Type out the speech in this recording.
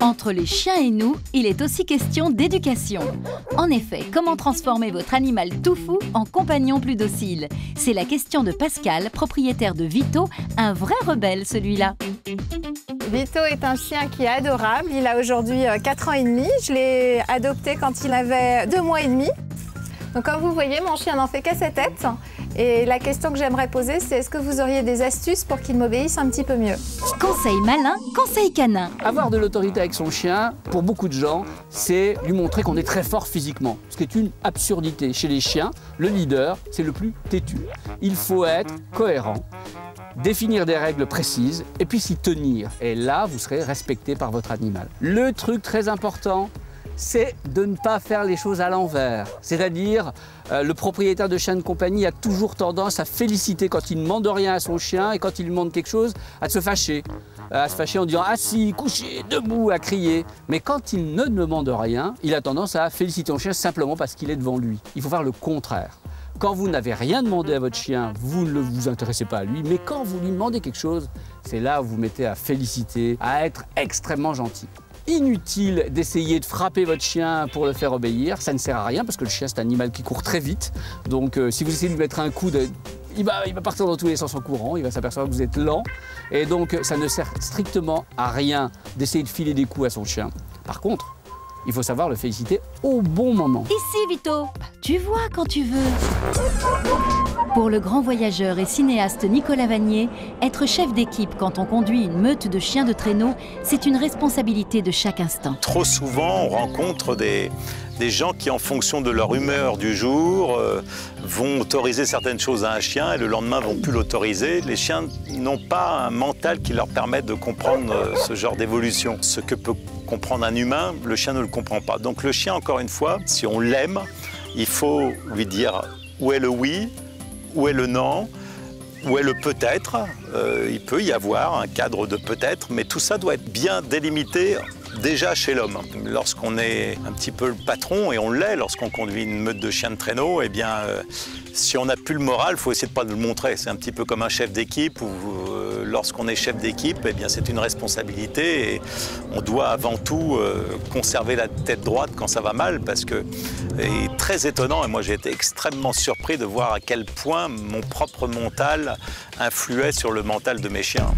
Entre les chiens et nous, il est aussi question d'éducation. En effet, comment transformer votre animal tout fou en compagnon plus docile? C'est la question de Pascal, propriétaire de Vito, un vrai rebelle celui-là. Vito est un chien qui est adorable. Il a aujourd'hui 4 ans et demi. Je l'ai adopté quand il avait 2 mois et demi. Donc comme vous voyez, mon chien n'en fait qu'à sa tête. Et la question que j'aimerais poser, c'est est-ce que vous auriez des astuces pour qu'il m'obéisse un petit peu mieux? Conseil malin, conseil canin. Avoir de l'autorité avec son chien, pour beaucoup de gens, c'est lui montrer qu'on est très fort physiquement. Ce qui est une absurdité. Chez les chiens, le leader, c'est le plus têtu. Il faut être cohérent, définir des règles précises et puis s'y tenir. Et là, vous serez respecté par votre animal. Le truc très important, c'est de ne pas faire les choses à l'envers. C'est-à-dire, le propriétaire de chien de compagnie a toujours tendance à féliciter quand il ne demande rien à son chien et quand il lui demande quelque chose, à se fâcher. À se fâcher en disant assis, couché, debout, à crier. Mais quand il ne demande rien, il a tendance à féliciter son chien simplement parce qu'il est devant lui. Il faut faire le contraire. Quand vous n'avez rien demandé à votre chien, vous ne vous intéressez pas à lui. Mais quand vous lui demandez quelque chose, c'est là où vous mettez à féliciter, à être extrêmement gentil. Inutile d'essayer de frapper votre chien pour le faire obéir, ça ne sert à rien parce que le chien c'est un animal qui court très vite. Donc si vous essayez de lui mettre un coup, il va partir dans tous les sens en courant, il va s'apercevoir que vous êtes lent. Et donc ça ne sert strictement à rien d'essayer de filer des coups à son chien. Par contre, il faut savoir le féliciter au bon moment. Ici, Vito, tu vois quand tu veux. Pour le grand voyageur et cinéaste Nicolas Vanier, être chef d'équipe quand on conduit une meute de chiens de traîneau, c'est une responsabilité de chaque instant. Trop souvent, on rencontre des gens qui, en fonction de leur humeur du jour, vont autoriser certaines choses à un chien et le lendemain vont plus l'autoriser. Les chiens n'ont pas un mental qui leur permette de comprendre ce genre d'évolution. Ce que peut comprendre un humain, le chien ne le comprend pas. Donc le chien, encore une fois, si on l'aime, il faut lui dire où est le oui, où est le non, où est le peut-être. Il peut y avoir un cadre de peut-être, mais tout ça doit être bien délimité déjà chez l'homme. Lorsqu'on est un petit peu le patron, et on l'est lorsqu'on conduit une meute de chiens de traîneau, eh bien, si on n'a plus le moral, il faut essayer de ne pas le montrer. C'est un petit peu comme un chef d'équipe où lorsqu'on est chef d'équipe, eh bien, c'est une responsabilité et on doit avant tout conserver la tête droite quand ça va mal parce que c'est très étonnant et moi j'ai été extrêmement surpris de voir à quel point mon propre mental influait sur le mental de mes chiens.